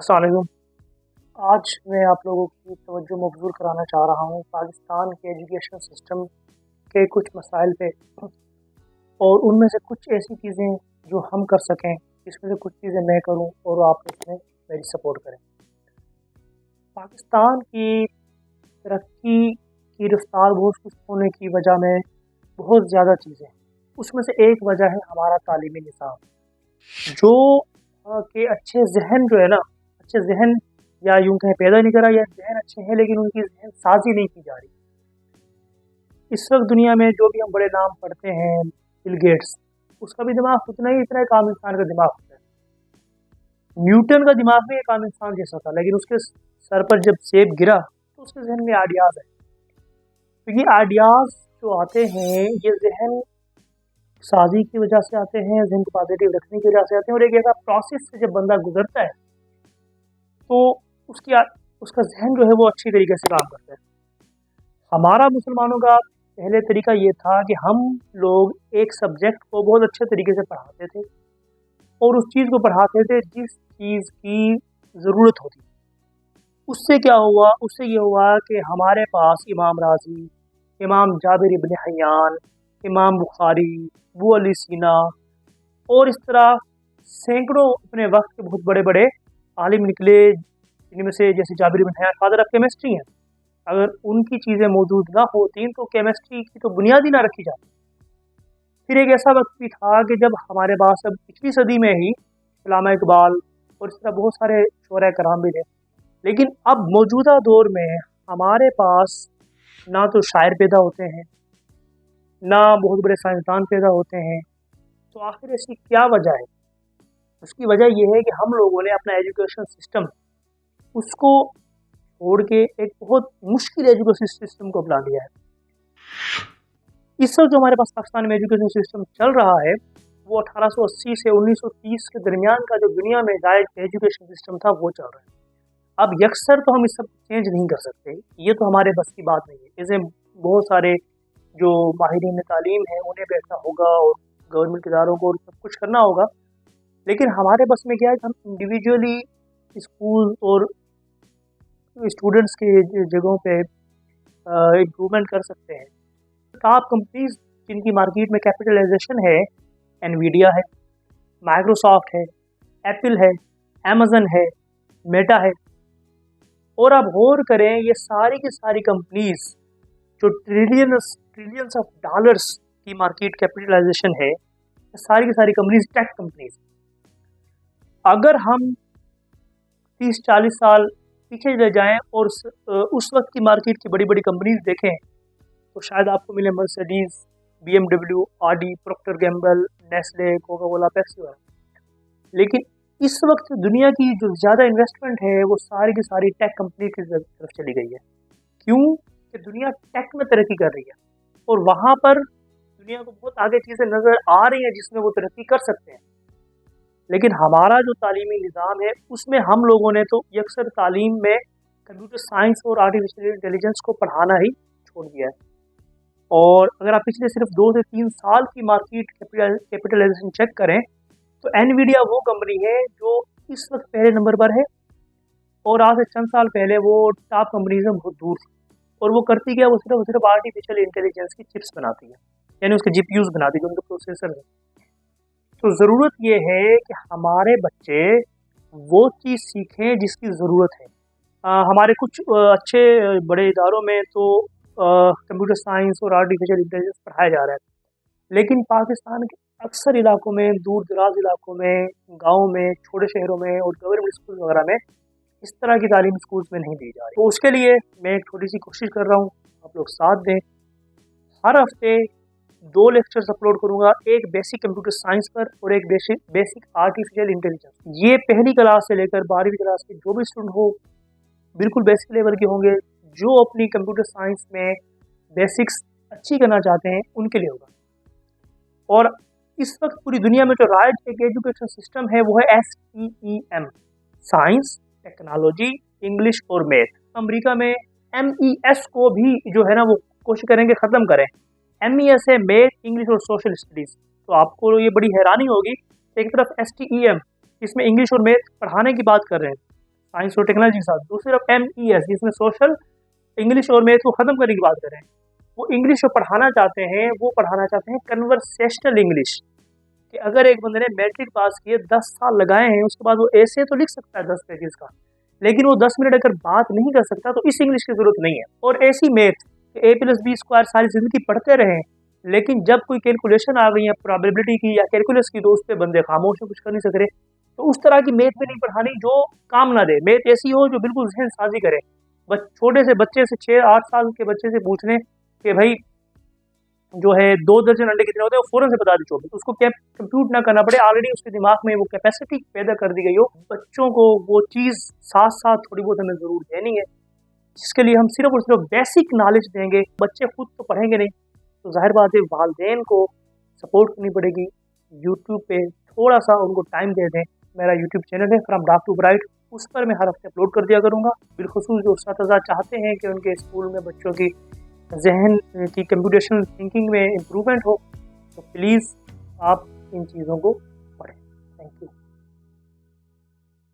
अस्सलाम वालेकुम। आज मैं आप लोगों की तवज्जो मबज़ूल कराना चाह रहा हूँ पाकिस्तान के एजुकेशन सिस्टम के कुछ मसाइल पे और उनमें से कुछ ऐसी चीज़ें जो हम कर सकें, इसमें से कुछ चीज़ें मैं करूँ और आप उसमें मेरी सपोर्ट करें। पाकिस्तान की तरक्की की रफ़्तार बहुत कुछ होने की वजह में बहुत ज़्यादा चीज़ें हैं। उसमें से एक वजह है हमारा तालीमी निज़ाम, जो के अच्छे ज़हन जो है ना, अच्छे ज़हन या यूँ कहें पैदा नहीं करा या ज़हन अच्छे हैं लेकिन उनकी ज़हन साज़ी नहीं की जा रही। इस वक़्त दुनिया में जो भी हम बड़े नाम पढ़ते हैं, बिल गेट्स, उसका भी दिमाग उतना ही इतना एक आम इंसान का दिमाग होता है। न्यूटन का दिमाग भी एक आम इंसान जैसा था, लेकिन उसके सर पर जब सेब गिरा तो उसके ज़हन में आइडियाज़ आए। तो ये आइडियाज़ जो आते हैं, ये ज़हन साज़ी की वजह से आते हैं, ज़हन को पॉज़िटिव रखने की वजह से आते हैं और एक ऐसा प्रोसेस से जब बंदा गुज़रता है, तो उसकी उसका ज़हन जो है वो अच्छी तरीके से काम करता है। हमारा मुसलमानों का पहले तरीका ये था कि हम लोग एक सब्जेक्ट को बहुत अच्छे तरीके से पढ़ाते थे और उस चीज़ को पढ़ाते थे जिस चीज़ की ज़रूरत होती। उससे क्या हुआ? उससे ये हुआ कि हमारे पास इमाम राज़ी, इमाम जाबिर इब्न हय्यान, इमाम बुखारी, अबू अली सीना और इस तरह सैकड़ों अपने वक्त के बहुत बड़े-बड़े आलिम निकले, इनमें से जैसे जाबिर इब्न हय्यान फादर ऑफ केमिस्ट्री हैं। अगर उनकी चीज़ें मौजूद ना होती तो केमिस्ट्री की तो बुनियाद ही ना रखी जाती। फिर एक ऐसा वक्त भी था कि जब हमारे पास अब पिछली सदी में ही अल्लामा इकबाल और इस तरह बहुत सारे शोरा कराम भी थे, लेकिन अब मौजूदा दौर में हमारे पास ना तो शायर पैदा होते हैं, ना बहुत बड़े साइंसदान पैदा होते हैं। तो आखिर इसकी क्या वजह है? उसकी वजह यह है कि हम लोगों ने अपना एजुकेशन सिस्टम उसको छोड़ के एक बहुत मुश्किल एजुकेशन सिस्टम को अपना लिया है। इस वक्त जो हमारे पास पाकिस्तान में एजुकेशन सिस्टम चल रहा है, वो 1880 से 1930 के दरमियान का जो दुनिया में जायज़ एजुकेशन सिस्टम था वो चल रहा है। अब यकसर तो हम इस सब चेंज नहीं कर सकते, ये तो हमारे बस की बात नहीं है। इसे बहुत सारे जो माहिरीन तालीम हैं उन्हें बैठना होगा और गवर्नमेंट के इदारों को सब कुछ करना होगा, लेकिन हमारे बस में क्या है कि हम इंडिविजुअली स्कूल और स्टूडेंट्स की जगहों पे इम्प्रूवमेंट कर सकते हैं। टॉप कंपनीज जिनकी मार्केट में कैपिटलाइजेशन है, एनवीडिया है, माइक्रोसॉफ्ट है, एप्पल है, अमेज़न है, मेटा है। और आप गौर करें, ये सारी की सारी कंपनीज जो ट्रिलियंस ऑफ डॉलर्स की मार्केट कैपिटलाइजेशन है, सारी की सारी कंपनीज टेक कंपनीज। अगर हम 30-40 साल पीछे ले जाएं और उस वक्त की मार्केट की बड़ी बड़ी कंपनीज देखें, तो शायद आपको मिले Mercedes, BMW, Audi, Procter Gamble, Nestle, Coca Cola, Pepsi वगैरह। लेकिन इस वक्त दुनिया की जो ज़्यादा इन्वेस्टमेंट है वो सारी की सारी टेक कंपनी की तरफ चली गई है। क्यों? कि दुनिया टेक में तरक्की कर रही है और वहाँ पर दुनिया को बहुत आगे चीज़ें नज़र आ रही हैं जिसमें वो तरक्की कर सकते हैं। लेकिन हमारा जो तालीमी निज़ाम है उसमें हम लोगों ने तो यकसर तालीम में कंप्यूटर साइंस और आर्टिफिशियल इंटेलिजेंस को पढ़ाना ही छोड़ दिया है। और अगर आप पिछले सिर्फ 2 से 3 साल की मार्केट कैपिटलाइजेशन चेक करें, तो एनवीडिया वो कंपनी है जो इस वक्त पहले नंबर पर है और आज से चंद साल पहले वो टॉप कंपनीज में बहुत दूर थी। और वो करती क्या, वो सिर्फ आर्टिफिशियल इंटेलिजेंस की चिप्स बनाती है, यानी उसके जीपीयूज बनाती है, जो उनके प्रोसेसर है। तो ज़रूरत ये है कि हमारे बच्चे वो चीज़ सीखें जिसकी ज़रूरत है। हमारे कुछ अच्छे बड़े इदारों में तो कंप्यूटर साइंस और आर्टिफिशियल इंटेलिजेंस पढ़ाया जा रहा है, लेकिन पाकिस्तान के अक्सर इलाकों में, दूर दराज इलाकों में, गाँव में, छोटे शहरों में और गवर्नमेंट स्कूल वगैरह में इस तरह की तालीम स्कूल्स में नहीं दी जा रही। तो उसके लिए मैं एक थोड़ी सी कोशिश कर रहा हूँ, आप लोग साथ दें। हर हफ्ते 2 लेक्चर्स अपलोड करूँगा, एक बेसिक कंप्यूटर साइंस पर और एक बेसिक आर्टिफिशियल इंटेलिजेंस। ये पहली क्लास से लेकर 12वीं क्लास के जो भी स्टूडेंट हो, बिल्कुल बेसिक लेवल के होंगे, जो अपनी कंप्यूटर साइंस में बेसिक्स अच्छी करना चाहते हैं उनके लिए होगा। और इस वक्त पूरी दुनिया में जो राइट एक एजुकेशन सिस्टम है वो है STEM, साइंस, टेक्नोलॉजी, इंग्लिश और मैथ। अमेरिका में MES को भी जो है ना वो कोशिश करेंगे ख़त्म करें। MES है मैथ, इंग्लिश और सोशल स्टडीज़। तो आपको ये बड़ी हैरानी होगी, एक तरफ STEM इसमें इंग्लिश और मैथ पढ़ाने की बात कर रहे हैं, साइंस और टेक्नोलॉजी के साथ। दूसरी तरफ MES जिसमें सोशल, इंग्लिश और मैथ को ख़त्म करने की बात करें, वो इंग्लिश जो पढ़ाना चाहते हैं वो पढ़ाना चाहते हैं कन्वर्सेशनल इंग्लिश, कि अगर एक बंदे ने मैट्रिक पास किए 10 साल लगाए हैं, उसके बाद वो ऐसे तो लिख सकता है 10 पेजेस का, लेकिन वो 10 मिनट अगर बात नहीं कर सकता तो इस इंग्लिश की ज़रूरत नहीं है। और ऐसी मैथ A+B² सारी ज़िंदगी पढ़ते रहें, लेकिन जब कोई कैलकुलेशन आ गई है प्रोबेबिलिटी की या कैलकुलस की, तो उस पर बंदे खामोश हैं, कुछ कर नहीं सक रहे। तो उस तरह की मैथ में नहीं पढ़ानी जो काम ना दे। मैथ ऐसी हो जो बिल्कुल जहन साजी करे। छोटे से बच्चे से 6-8 साल के बच्चे से पूछ लें कि भाई जो है 2 दर्जन अंडे कितने होते हैं, वो फ़ौरन से बता दे 24। उसको क्या कंप्यूट ना करना पड़े, ऑलरेडी उसके दिमाग में वो कैपेसिटी पैदा कर दी गई हो। बच्चों को वो चीज़ साथ-साथ थोड़ी बहुत हमें ज़रूर देनी है, जिसके लिए हम सिर्फ़ और सिर्फ बेसिक नॉलेज देंगे। बच्चे खुद तो पढ़ेंगे नहीं, तो ज़ाहिर बात है वालिदैन को सपोर्ट करनी पड़ेगी। यूट्यूब पे थोड़ा-सा उनको टाइम दे दें। मेरा यूट्यूब चैनल है फ्रॉम डार्क टू ब्राइट, उस पर मैं हर हफ्ते अपलोड कर दिया करूँगा। बिलख़ुसूस जो उस्ताद चाहते हैं कि उनके स्कूल में बच्चों की ज़हन की कंप्यूटेशनल थिंकिंग में इम्प्रूवमेंट हो, तो प्लीज़ आप इन चीज़ों को पढ़ें। Thank you.